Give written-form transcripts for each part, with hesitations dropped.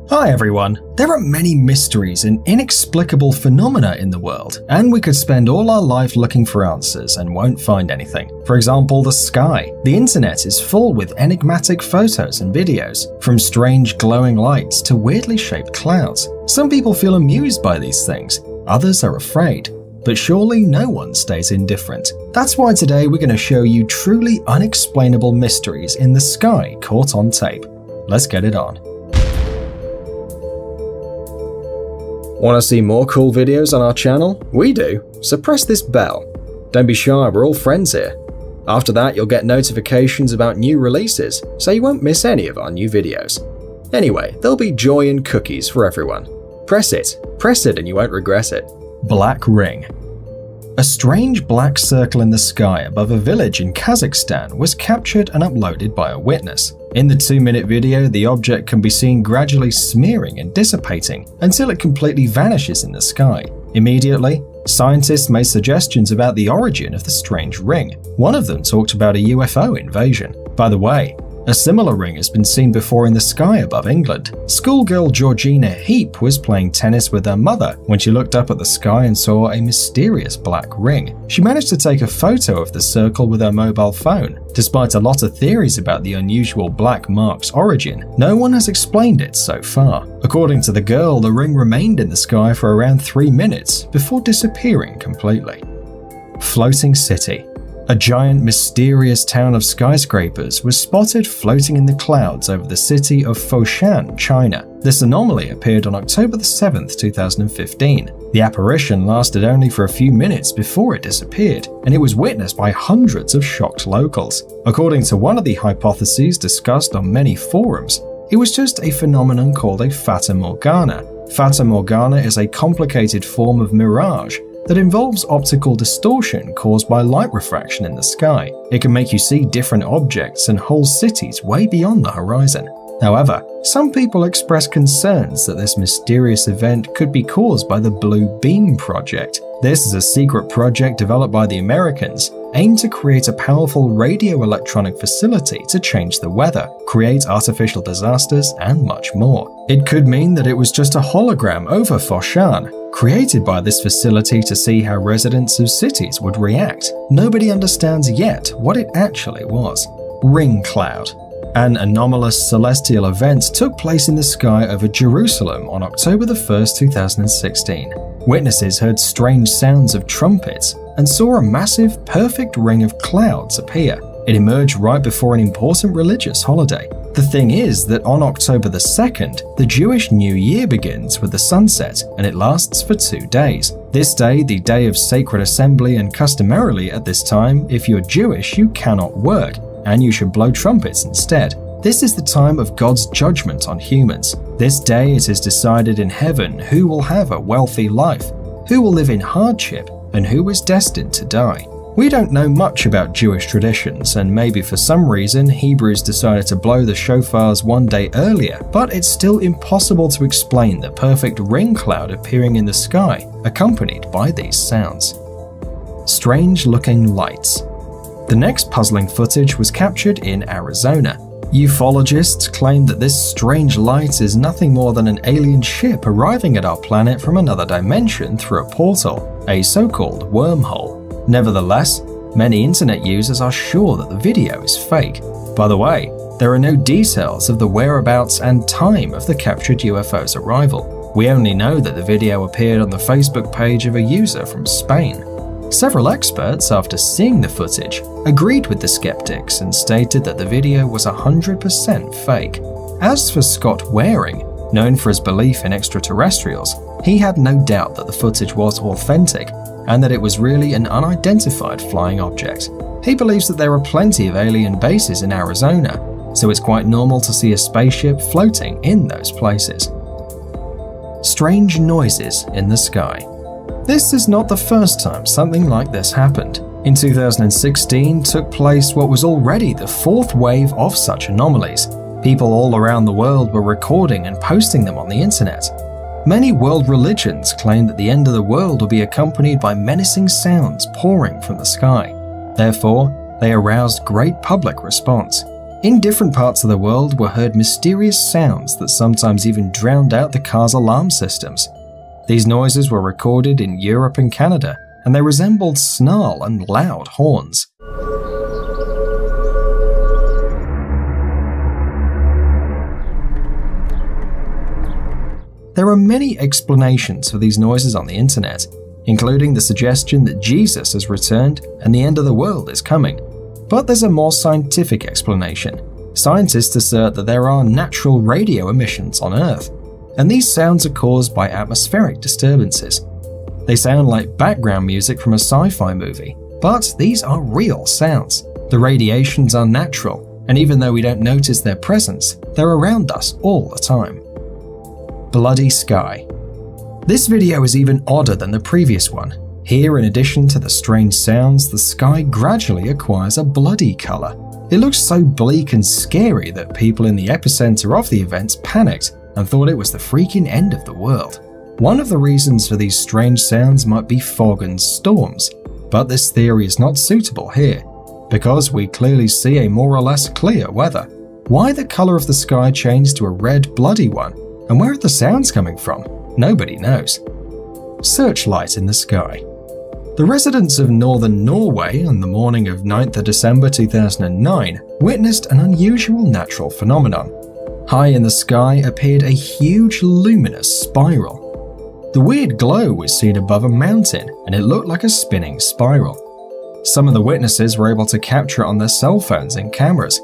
Hi everyone! There are many mysteries and inexplicable phenomena in the world, and we could spend all our life looking for answers and won't find anything. For example, the sky. The internet is full with enigmatic photos and videos, from strange glowing lights to weirdly shaped clouds. Some people feel amused by these things, others are afraid. But surely no one stays indifferent. That's why today we're going to show you truly unexplainable mysteries in the sky caught on tape. Let's get it on. Want to see more cool videos on our channel? We do, so press this bell. Don't be shy, we're all friends here. After that, you'll get notifications about new releases, so you won't miss any of our new videos. Anyway, there'll be joy and cookies for everyone. Press it and you won't regret it. Black Ring. A strange black circle in the sky above a village in Kazakhstan was captured and uploaded by a witness. In the 2-minute video, the object can be seen gradually smearing and dissipating until it completely vanishes in the sky. Immediately, scientists made suggestions about the origin of the strange ring. One of them talked about a UFO invasion. By the way, a similar ring has been seen before in the sky above England. Schoolgirl Georgina Heap was playing tennis with her mother when she looked up at the sky and saw a mysterious black ring. She managed to take a photo of the circle with her mobile phone. Despite a lot of theories about the unusual black mark's origin, no one has explained it so far. According to the girl, the ring remained in the sky for around 3 minutes before disappearing completely. Floating City. A giant, mysterious town of skyscrapers was spotted floating in the clouds over the city of Foshan, China. This anomaly appeared on October 7, 2015. The apparition lasted only for a few minutes before it disappeared, and it was witnessed by hundreds of shocked locals. According to one of the hypotheses discussed on many forums, it was just a phenomenon called a Fata Morgana. Fata Morgana is a complicated form of mirage that involves optical distortion caused by light refraction in the sky. It can make you see different objects and whole cities way beyond the horizon. However, some people express concerns that this mysterious event could be caused by the Blue Beam Project. This is a secret project developed by the Americans aimed to create a powerful radio-electronic facility to change the weather, create artificial disasters, and much more. It could mean that it was just a hologram over Foshan, created by this facility to see how residents of cities would react. Nobody understands yet what it actually was. Ring Cloud. An anomalous celestial event took place in the sky over Jerusalem on October 1, 2016. Witnesses heard strange sounds of trumpets and saw a massive, perfect ring of clouds appear. It emerged right before an important religious holiday. The thing is that on October 2nd, the Jewish New Year begins with the sunset, and it lasts for 2 days. This day, the day of sacred assembly, and customarily at this time, if you're Jewish, you cannot work, and you should blow trumpets instead. This is the time of God's judgment on humans. This day it is decided in heaven who will have a wealthy life, who will live in hardship, and who is destined to die. We don't know much about Jewish traditions, and maybe for some reason Hebrews decided to blow the shofars 1 day earlier, but it's still impossible to explain the perfect ring cloud appearing in the sky, accompanied by these sounds. Strange-looking lights. The next puzzling footage was captured in Arizona. Ufologists claim that this strange light is nothing more than an alien ship arriving at our planet from another dimension through a portal, a so-called wormhole. Nevertheless, many internet users are sure that the video is fake. By the way, there are no details of the whereabouts and time of the captured UFO's arrival. We only know that the video appeared on the Facebook page of a user from Spain. Several experts, after seeing the footage, agreed with the skeptics and stated that the video was 100% fake. As for Scott Waring, known for his belief in extraterrestrials, he had no doubt that the footage was authentic and that it was really an unidentified flying object. He believes that there are plenty of alien bases in Arizona, so it's quite normal to see a spaceship floating in those places. Strange noises in the sky. This is not the first time something like this happened. In 2016 took place what was already the 4th wave of such anomalies. People all around the world were recording and posting them on the internet. Many world religions claim that the end of the world will be accompanied by menacing sounds pouring from the sky. Therefore, they aroused great public response. In different parts of the world were heard mysterious sounds that sometimes even drowned out the car's alarm systems. These noises were recorded in Europe and Canada, and they resembled snarl and loud horns. There are many explanations for these noises on the internet, including the suggestion that Jesus has returned and the end of the world is coming. But there's a more scientific explanation. Scientists assert that there are natural radio emissions on Earth, and these sounds are caused by atmospheric disturbances. They sound like background music from a sci-fi movie, but these are real sounds. The radiations are natural, and even though we don't notice their presence, they're around us all the time. Bloody sky. This video is even odder than the previous one. Here, in addition to the strange sounds, the sky gradually acquires a bloody color. It looks so bleak and scary that people in the epicenter of the events panicked and thought it was the freaking end of the world. One of the reasons for these strange sounds might be fog and storms, but this theory is not suitable here, because we clearly see a more or less clear weather. Why the color of the sky changed to a red, bloody one, and where are the sounds coming from? Nobody knows. Searchlight in the sky. The residents of northern Norway on the morning of 9th of December 2009 witnessed an unusual natural phenomenon. High in the sky appeared a huge luminous spiral. The weird glow was seen above a mountain, and it looked like a spinning spiral. Some of the witnesses were able to capture it on their cell phones and cameras.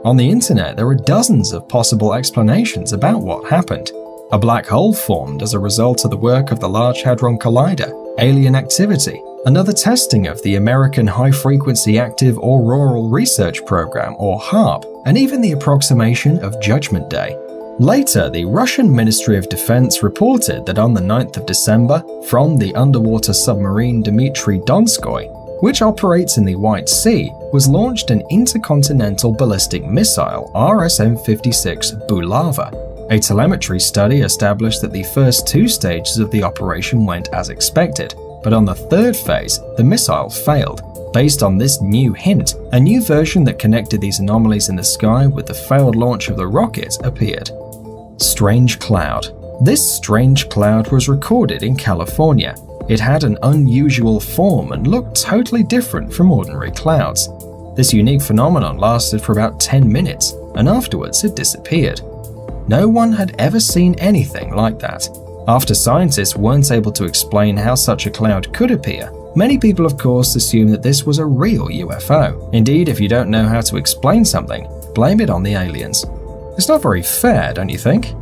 On the internet, there are dozens of possible explanations about what happened. A black hole formed as a result of the work of the Large Hadron Collider, alien activity, another testing of the American High-Frequency Active Auroral Research Program, or HAARP, and even the approximation of Judgment Day. Later, the Russian Ministry of Defense reported that on the 9th of December, from the underwater submarine Dmitry Donskoy, which operates in the White Sea, was launched an intercontinental ballistic missile RSM-56 Bulava. A telemetry study established that the first two stages of the operation went as expected, but on the third phase, the missile failed. Based on this new hint, a new version that connected these anomalies in the sky with the failed launch of the rocket appeared. Strange cloud. This strange cloud was recorded in California. It had an unusual form and looked totally different from ordinary clouds. This unique phenomenon lasted for about 10 minutes, and afterwards it disappeared. No one had ever seen anything like that. After scientists weren't able to explain how such a cloud could appear, many people of course assumed that this was a real UFO. Indeed, if you don't know how to explain something, blame it on the aliens. It's not very fair, don't you think?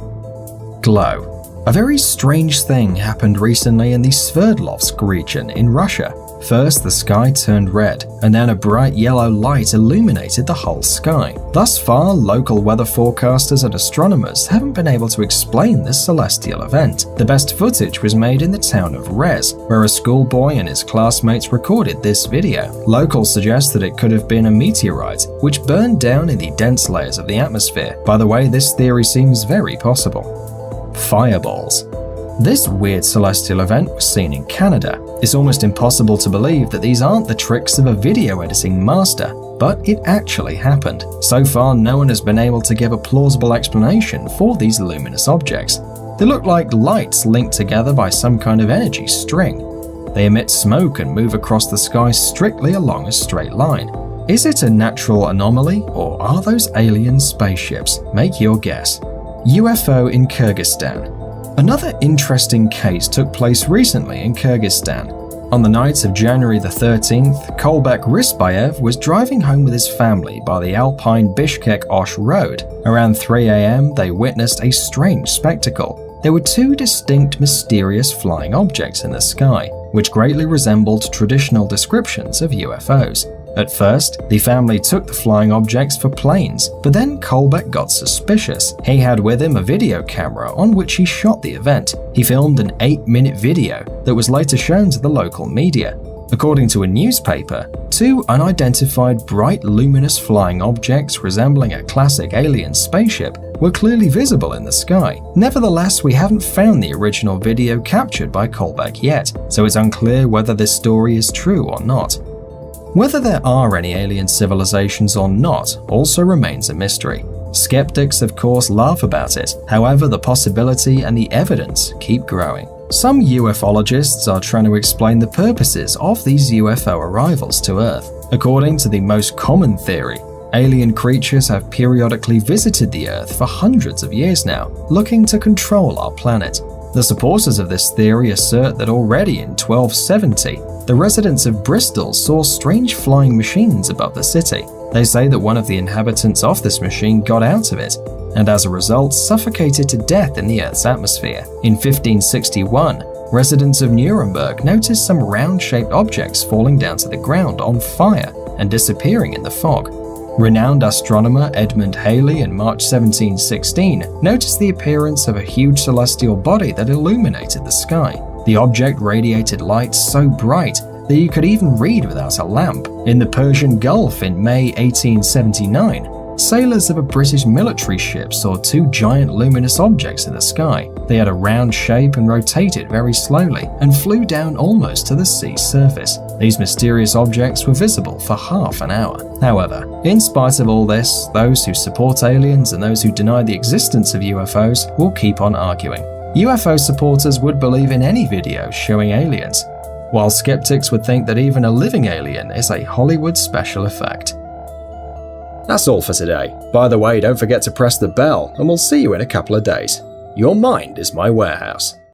Glow. A very strange thing happened recently in the Sverdlovsk region in Russia. First, the sky turned red, and then a bright yellow light illuminated the whole sky. Thus far, local weather forecasters and astronomers haven't been able to explain this celestial event. The best footage was made in the town of Rez, where a schoolboy and his classmates recorded this video. Locals suggest that it could have been a meteorite, which burned down in the dense layers of the atmosphere. By the way, this theory seems very possible. Fireballs. This weird celestial event was seen in Canada. It's almost impossible to believe that these aren't the tricks of a video editing master, but it actually happened. So far, no one has been able to give a plausible explanation for these luminous objects. They look like lights linked together by some kind of energy string. They emit smoke and move across the sky strictly along a straight line. Is it a natural anomaly, or are those alien spaceships? Make your guess. UFO in Kyrgyzstan. Another interesting case took place recently in Kyrgyzstan. On the night of January the 13th, Kolbek Risbayev was driving home with his family by the Alpine Bishkek-Osh Road. Around 3 a.m., they witnessed a strange spectacle. There were two distinct mysterious flying objects in the sky, which greatly resembled traditional descriptions of UFOs. At first, the family took the flying objects for planes, but then Kolbek got suspicious. He had with him a video camera on which he shot the event. He filmed an 8-minute video that was later shown to the local media. According to a newspaper, two unidentified bright luminous flying objects resembling a classic alien spaceship were clearly visible in the sky. Nevertheless, we haven't found the original video captured by Kolbek yet, so it's unclear whether this story is true or not. Whether there are any alien civilizations or not also remains a mystery. Skeptics, of course, laugh about it. However, the possibility and the evidence keep growing. Some ufologists are trying to explain the purposes of these UFO arrivals to Earth. According to the most common theory, alien creatures have periodically visited the Earth for hundreds of years now, looking to control our planet. The supporters of this theory assert that already in 1270, the residents of Bristol saw strange flying machines above the city. They say that one of the inhabitants of this machine got out of it, and as a result suffocated to death in the Earth's atmosphere. In 1561, residents of Nuremberg noticed some round-shaped objects falling down to the ground on fire and disappearing in the fog. Renowned astronomer Edmund Halley in March 1716 noticed the appearance of a huge celestial body that illuminated the sky. The object radiated light so bright that you could even read without a lamp. In the Persian Gulf in May 1879, sailors of a British military ship saw two giant luminous objects in the sky. They had a round shape and rotated very slowly and flew down almost to the sea's surface. These mysterious objects were visible for half an hour. However, in spite of all this, those who support aliens and those who deny the existence of UFOs will keep on arguing. UFO supporters would believe in any video showing aliens, while skeptics would think that even a living alien is a Hollywood special effect. That's all for today. By the way, don't forget to press the bell, and we'll see you in a couple of days. Your mind is my warehouse.